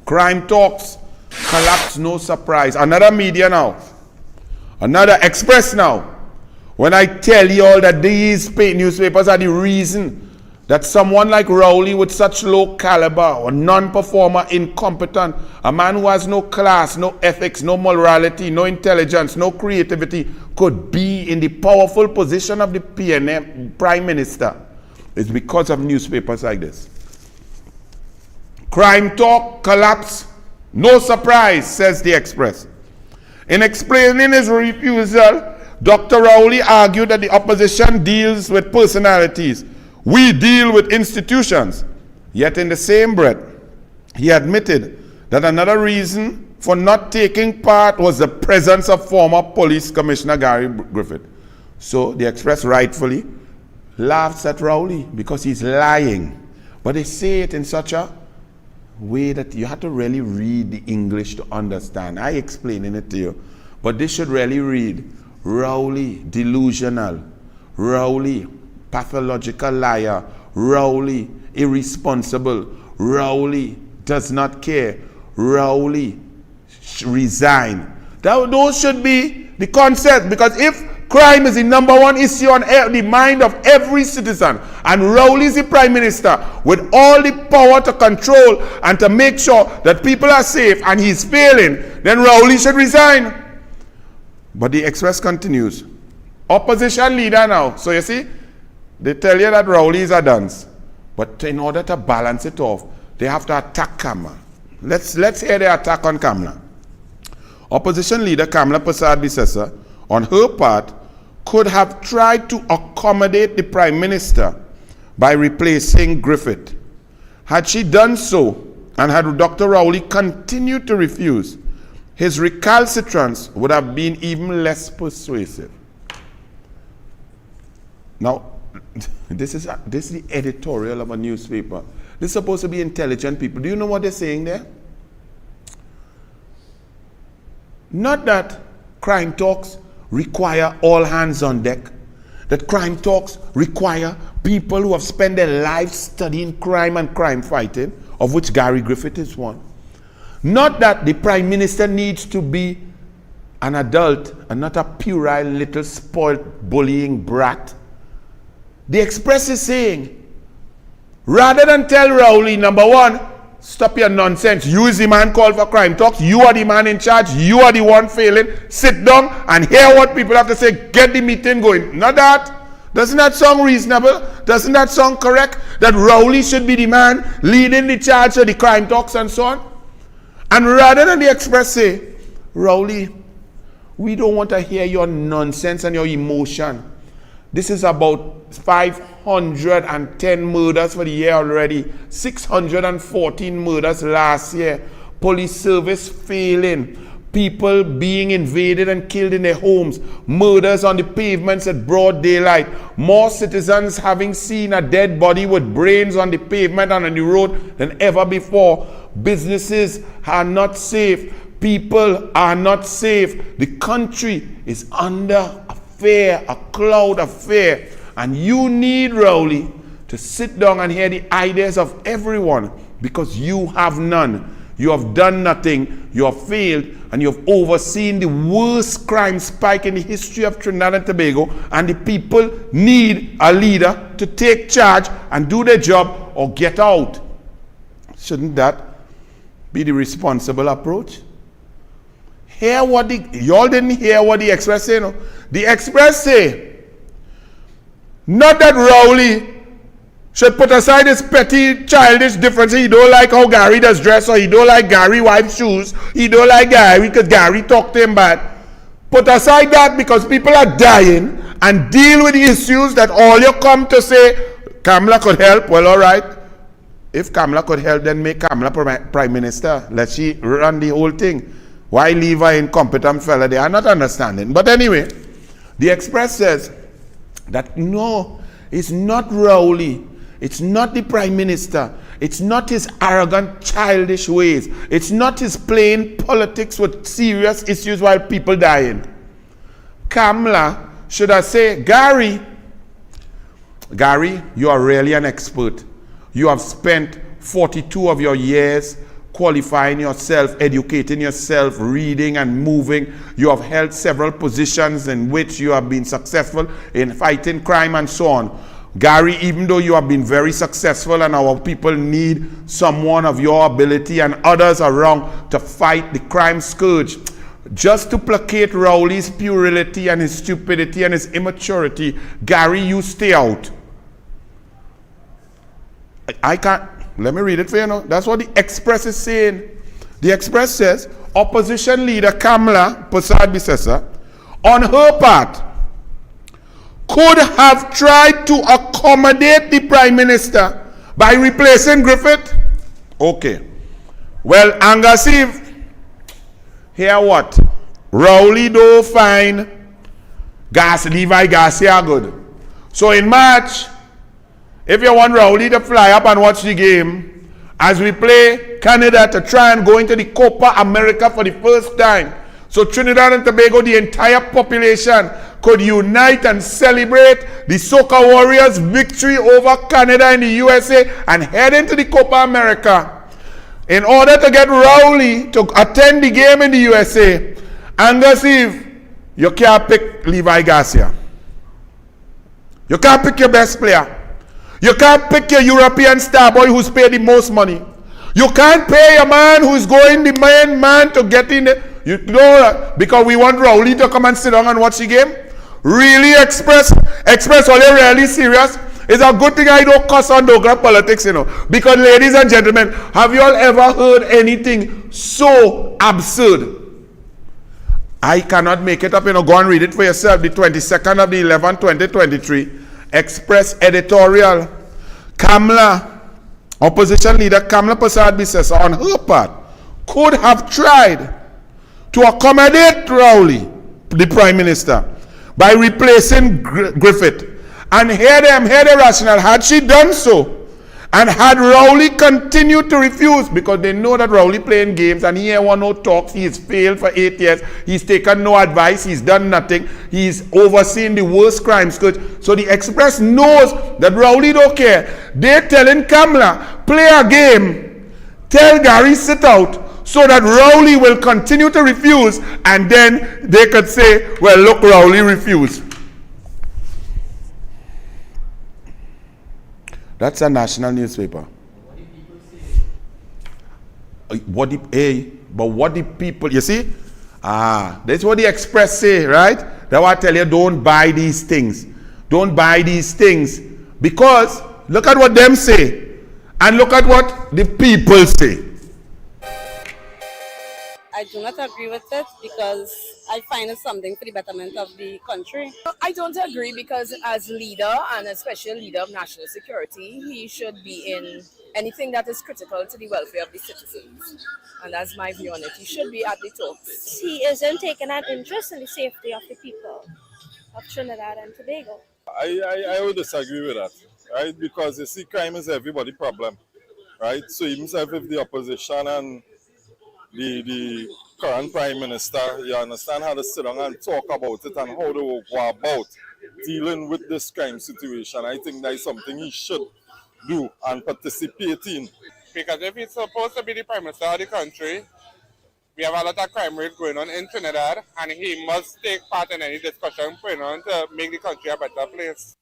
Crime talks, collapse, no surprise. Another media now. Another Express now. When I tell you all that these newspapers are the reason that someone like Rowley with such low caliber or non-performer, incompetent, a man who has no class, no ethics, no morality, no intelligence, no creativity, could be in the powerful position of the PNM, Prime Minister, is because of newspapers like this. Crime talk, collapse, no surprise, says the Express. In explaining his refusal, Dr. Rowley argued that the opposition deals with personalities. We deal with institutions. Yet in the same breath, he admitted that another reason for not taking part was the presence of former Police Commissioner Gary Griffith. So the Express rightfully laughs at Rowley because he's lying. But they say it in such a way that you have to really read the English to understand. I explaining it to you. But this should really read, Rowley delusional, Rowley pathological liar, Rowley irresponsible, Rowley does not care, Rowley resign. Those should be the concept, because if crime is the number one issue on the mind of every citizen, and Rowley is the Prime Minister with all the power to control and to make sure that people are safe, and he's failing, then Rowley should resign. But the Express continues. Opposition leader now. So you see, they tell you that Rowley is a dunce. But in order to balance it off, they have to attack Kamla. Let's hear the attack on Kamla. Opposition leader Kamla Persad-Bissessar, on her part, could have tried to accommodate the Prime Minister by replacing Griffith. Had she done so, and had Dr. Rowley continued to refuse, his recalcitrance would have been even less persuasive. Now, this is the editorial of a newspaper. This is supposed to be intelligent people. Do you know what they're saying there? Not that crime talks require all hands on deck. That crime talks require people who have spent their lives studying crime and crime fighting, of which Gary Griffith is one. Not that the Prime Minister needs to be an adult and not a puerile little spoiled bullying brat. The Express is saying, rather than tell Rowley, number one, stop your nonsense, you is the man called for crime talks, you are the man in charge, you are the one failing, sit down and hear what people have to say, get the meeting going. Not that. Doesn't that sound reasonable? Doesn't that sound correct? That Rowley should be the man leading the charge of the crime talks and so on? And rather than the Express say, Rowley, we don't want to hear your nonsense and your emotion. This is about 510 murders for the year already. 614 murders last year. Police service failing. People being invaded and killed in their homes. Murders on the pavements at broad daylight. More citizens having seen a dead body with brains on the pavement and on the road than ever before. Businesses are not safe. People are not safe. The country is under fear, a cloud of fear. And you need Rowley to sit down and hear the ideas of everyone, because you have none. You have done nothing, you have failed, and you have overseen the worst crime spike in the history of Trinidad and Tobago, and the people need a leader to take charge and do their job or get out. Shouldn't that be the responsible approach? Hear what y'all didn't hear what the Express say, no? The Express say, not that Rowley should put aside his petty childish differences. He don't like how Gary does dress, or he don't like Gary wipes shoes. He don't like Gary because Gary talked to him bad. Put aside that, because people are dying, and deal with the issues that all you come to say, Kamla could help. Well, all right. If Kamla could help, then make Kamla Prime Minister. Let she run the whole thing. Why leave her incompetent fella there? I'm not understanding. But anyway, the Express says that no, it's not Rowley. It's not the Prime Minister. It's not his arrogant, childish ways. It's not his playing politics with serious issues while people dying. Kamla should I say, Gary, you are really an expert. You have spent 42 of your years qualifying yourself, educating yourself, reading and moving. You have held several positions in which you have been successful in fighting crime and so on. Gary, even though you have been very successful and our people need someone of your ability and others around to fight the crime scourge, just to placate Rowley's puerility and his stupidity and his immaturity, Gary, you stay out. I can't, let me read it for you now. That's what the Express is saying. The Express says, opposition leader Kamala Persad-Bissessar, on her part, could have tried to accommodate the Prime Minister by replacing Griffith. Okay. Well, Angasiv, here what? Rowley do fine, Levi Garcia good. So in March, if you want Rowley to fly up and watch the game, as we play Canada to try and go into the Copa America for the first time, so Trinidad and Tobago, the entire population, could unite and celebrate the Soca Warriors' victory over Canada and the USA and head into the Copa America. In order to get Rowley to attend the game in the USA, Angus Eve, you can't pick Levi Garcia. You can't pick your best player. You can't pick your European star boy who's paid the most money. You can't pay a man who's going the main man to get in the, you know, because we want Rowley to come and sit down and watch the game. Really, Express, are you really serious? It's a good thing I don't cuss on Douglas politics, you know. Because, ladies and gentlemen, have you all ever heard anything so absurd? I cannot make it up, you know. Go and read it for yourself. The 22nd of the 11th, 2023. Express editorial. Kamala, opposition leader Kamala Persad-Bissessar, on her part, could have tried to accommodate Rowley, the Prime Minister, by replacing Griffith. And hear the rationale. Had she done so, and had Rowley continued to refuse, because they know that Rowley playing games and he ain't want no talks, he's failed for 8 years, he's taken no advice, he's done nothing, he's overseen the worst crime scourge. So the Express knows that Rowley don't care. They're telling Kamala, play a game, tell Gary sit out, so that Rowley will continue to refuse, and then they could say, well, look, Rowley refused. That's a national newspaper. What the people, you see? That's what the Express say, right? That's why I tell you, don't buy these things. Don't buy these things. Because, look at what them say. And look at what the people say. I do not agree with it because I find it something for the betterment of the country. I don't agree because as leader and a special leader of national security, he should be in anything that is critical to the welfare of the citizens. And that's my view on it. He should be at the top. He isn't taking an interest in the safety of the people of Trinidad and Tobago. I would disagree with that, right? Because you see, crime is everybody's problem, right? So even if the opposition and the current Prime Minister, you understand how to sit down and talk about it and how to go about dealing with this crime situation. I think that is something he should do and participate in. Because if he's supposed to be the Prime Minister of the country, we have a lot of crime rate going on in Trinidad, and he must take part in any discussion going on to make the country a better place.